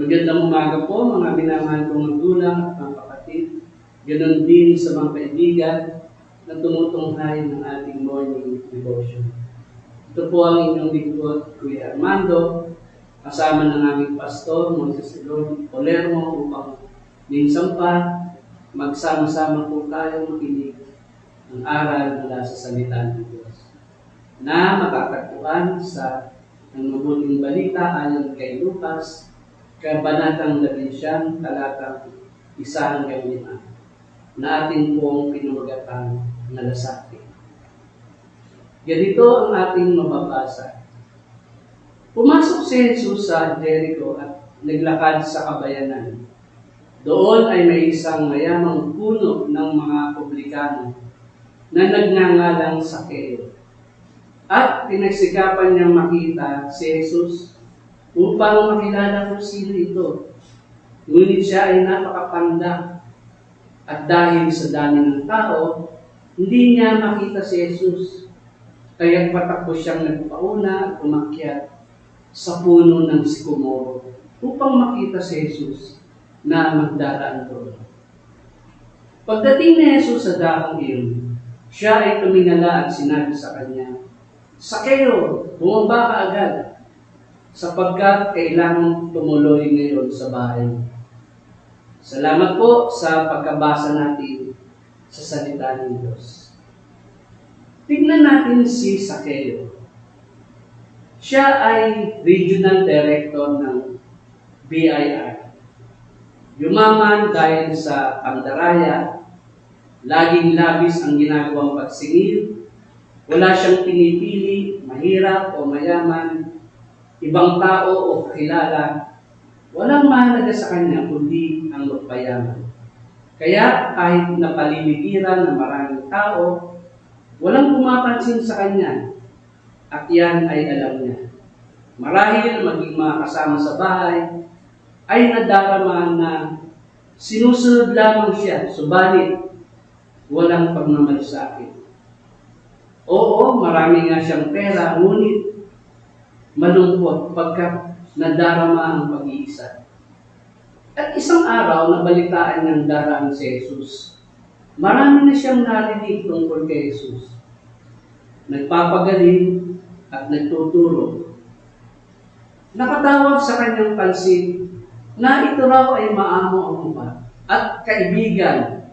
Magandang umaga po mga minamahal kong magulang at mga kapatid. Ganon din sa mga kaibigan na tumutunghay ng ating morning devotion. Ito po ang inyong lingkod, Kuya Armando, kasama ng aming pastor, Moses Olermo, upang minsan pa magsama-sama po tayo makinig ng aral mula sa salita ng Diyos na makakatuan sa ng mabuting balita ayon kay Lucas, Kabanatang 11, talatang 1-5, na atin pong pinamagatan na lasaki. Ganito ang ating mababasa. Pumasok si Jesus sa Jericho at naglakad sa kabayanan. Doon ay may isang mayamang puno ng mga publikano na nagngangalang Sakeo. At pinagsikapan niyang makita si Jesus upang makilala kung sino ito. Ngunit siya ay napakapanda at dahil sa dami ng tao, hindi niya makita si Jesus. Kaya patakbo siyang nagpauna at umakyat sa puno ng sikomoro upang makita si Jesus na magdaraan doon. Pagdating ni Jesus sa dahong iyon, siya ay tumingala at sinabi sa kanya, Sakeo, bumaba ka agad, sapagkat kailangan tumuloy ngayon sa bahay. Salamat po sa pagkabasa natin sa salita ng Diyos. Tingnan natin si Sakeo. Siya ay Regional Director ng BIR. Yumaman dahil sa pandaraya, laging labis ang ginagawang pagsingil, wala siyang pinipili, mahirap o mayaman, ibang tao o kakilala, walang mahalaga sa kanya kundi ang magpayaman. Kaya kahit napaliligiran ng maraming tao, walang pumapansin sa kanya, at yan ay alam niya. Marahil maging mga kasama sa bahay, ay nadarama na sinusunod lamang siya, subalit walang pagmamalasakit. Oo, marami nga siyang pera, ngunit malungkot pagkat nadarama ang pag-iisa. At isang araw, nabalitaan niyang daraan si Jesus. Marami na siyang narinig tungkol kay Jesus. Nagpapagaling at nagtuturo. Nakatawag sa kanyang pansin na ito raw ay maamo ang umat at kaibigan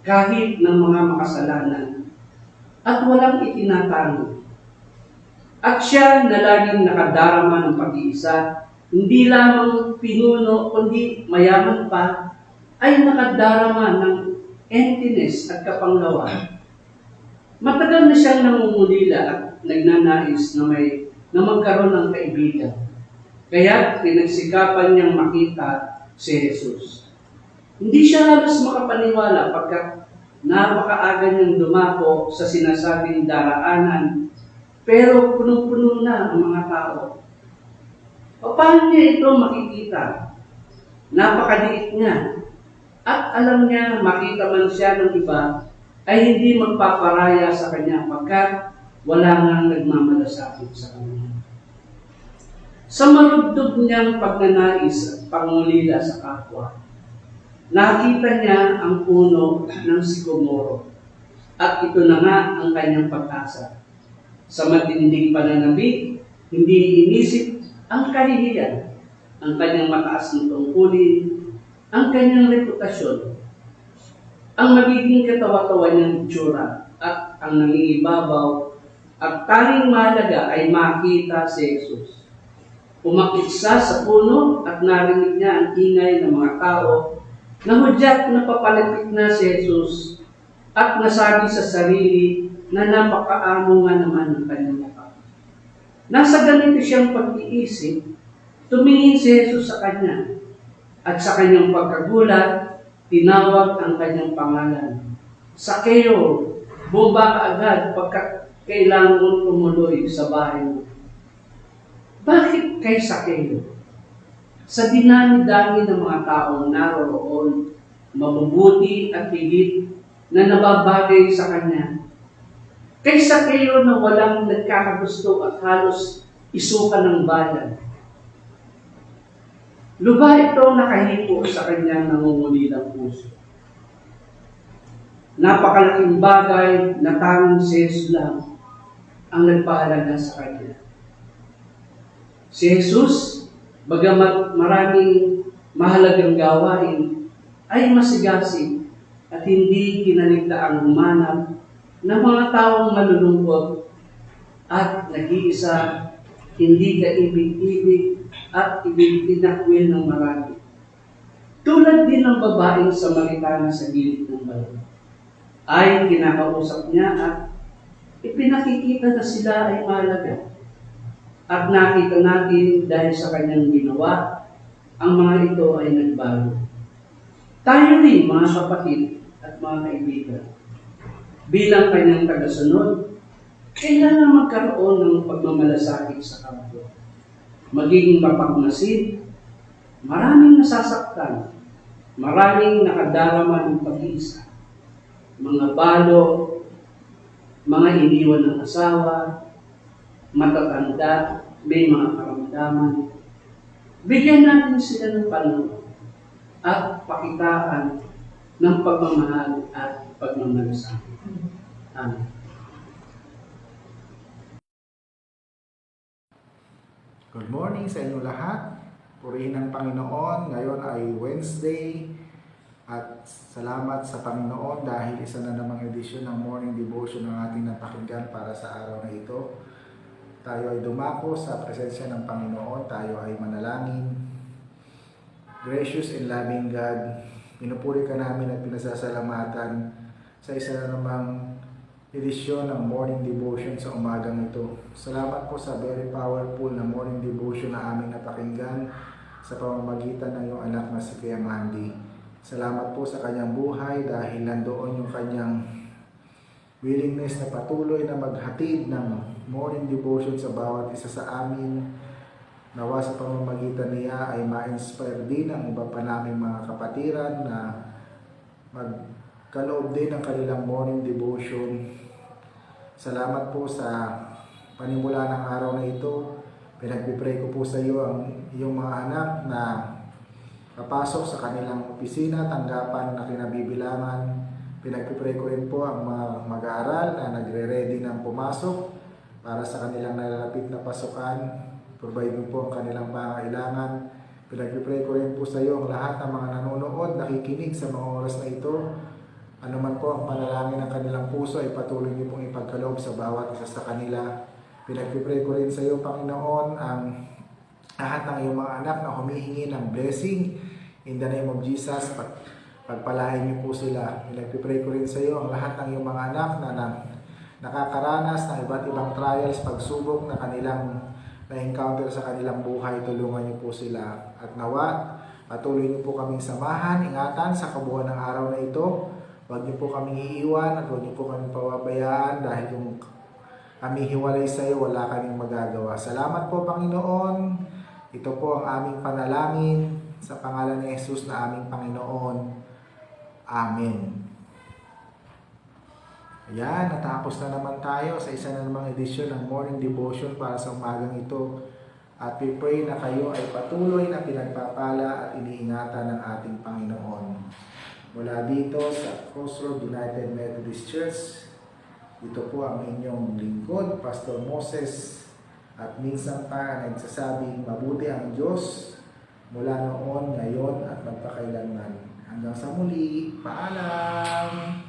kahit ng mga makasalanan at walang itinatago. At siya na laging nakadarama ng pag-iisa, hindi lamang pinuno kundi mayaman pa, ay nakadarama ng emptiness at kapanglawan. Matagal na siyang nangungulila at nagnanais na magkaroon ng kaibigan. Kaya pinagsikapan niyang makita si Jesus. Hindi siya halos makapaniwala pagkat napakaaga niyang dumako sa sinasabing daraanan, pero punong-puno na ang mga tao. Paano niya ito makikita? Napakaliit niya. At alam niya, makita man siya ng iba, ay hindi magpaparaya sa kanya pagkat wala nang nagmamalasakit sa kanya. Sa marugdog niyang pagnanais at pangulila sa kapwa, nakita niya ang puno ng sikomoro at ito na nga ang kanyang pag-asa. Sa matinding pananabik, hindi inisip ang kahihiyan, ang kanyang mataas na tungkulin, ang kanyang reputasyon, ang magiging katawa-tawa niyang itsura at ang nangingibabaw at tanging mahalaga ay makita si Jesus. Umakit siya sa puno at narinig niya ang ingay ng mga tao na hudyat na papalapit na si Jesus at nasabi sa sarili na napakaamo nga naman ng kanyang mukha. Nasa ganito siyang pag-iisip, tumingin si Jesus sa kanya at sa kanyang pagkagulat, tinawag ang kanyang pangalan. Sakeo, bumaba ka agad pagkat kailangan mong tumuloy sa bahay mo. Bakit kay Sakeo? Sa dinami-dami ng mga taong naroroon, mabubuti at higit na nababagay sa kanya. Kay Sakeo na walang nagkakagusto at halos isuka ng bayan. Lubha ito nakahipo sa kanyang nangungulilang puso. Napakalaking bagay na tanging si Jesus lang ang nagpahalaga sa kanya. Si Jesus, bagamat maraming mahalagang gawain, ay masigasig at hindi kinaligtaang humanap ng mga taong malulungkot at nag-iisa, hindi kaibig-ibig at ibig-inakwil ng marami. Tulad din ng babaeng Samaritana sa gilid ng balon, ay kinakausap niya at ipinakikita na sila ay mahalaga. At nakita natin dahil sa kanyang ginawa, ang mga ito ay nagbago. Tayo rin, mga kapatid at mga kaibigan, bilang kanyang tagasunod, kailangan magkaroon ng pagmamalasakit sa kapwa. Magiging mapagmasid, maraming nasasaktan, maraming nakadarama ng pag-iisa, mga balo, mga iniwan ng asawa, matatanda, may mga karamdaman. Bigyan natin sila ng panahon at pakitaan ng pagmamahal at pagmamalasakit. Amen. Good morning sa inyo lahat. Purihin ang Panginoon. Ngayon ay Wednesday. At salamat sa Panginoon dahil isa na namang edisyon ng morning devotion ng ating napakinggan para sa araw na ito. Tayo ay dumako sa presensya ng Panginoon. Tayo ay manalangin. Gracious and loving God, pinupuri ka namin at pinasasalamatan sa isa na namang edisyon ng morning devotion sa umagang ito. Salamat po sa very powerful na morning devotion na aming napakinggan sa pamamagitan ng iyong anak na si Kuya Mandy. Salamat po sa kanyang buhay dahil nandoon yung kanyang willingness na patuloy na maghatid ng morning devotion sa bawat isa sa amin. Nawa sa pamamagitan niya ay ma-inspire din ang iba pa naming mga kapatiran na magkaloob din ng kanilang morning devotion. Salamat po sa panimula ng araw na ito. Pinagpipray ko po sa iyo ang iyong mga anak na papasok sa kanilang opisina, tanggapan na kinabibilangan. Pinagpipray ko rin po ang mga mag-aaral na nagre-ready ng pumasok para sa kanilang nalalapit na pasukan. Provide mo po ang kanilang pangailangan. Pinagpipray ko rin po sa iyo ang lahat ng mga nanonood, nakikinig sa mga oras na ito. Ano man po ang panalangin ng kanilang puso ay patuloy niyo pong ipagkaloob sa bawat isa sa kanila. Pinagpipray ko rin sa iyo, Panginoon, ang lahat ng iyong mga anak na humihingi ng blessing. In the name of Jesus, pagpalain niyo po sila. Pinagpipray ko rin sa iyo ang lahat ng iyong mga anak na nakakaranas ng iba't ibang trials, pagsubok na kanilang na-encounter sa kanilang buhay. Tulungan niyo po sila. At nawa, patuloy niyo po kaming samahan, ingatan sa kabuuan ng araw na ito. Huwag niyo po kaming iiwan at huwag niyo po kaming pababayaan dahil kung kami hiwalay sa iyo, wala kaming magagawa. Salamat po, Panginoon. Ito po ang aming panalangin sa pangalan ni Jesus na aming Panginoon. Amen. Ayan, natapos na naman tayo sa isa na namang edisyon ng morning devotion para sa umagang ito. At we pray na kayo ay patuloy na pinagpapala at iniingatan ng ating Panginoon. Mula dito sa Crossroad United Methodist Church, ito po ang inyong lingkod, Pastor Moses, at minsan pa nagsasabing mabuti ang Diyos mula noon, ngayon at magpakailanman. Hanggang sa muli, paalam!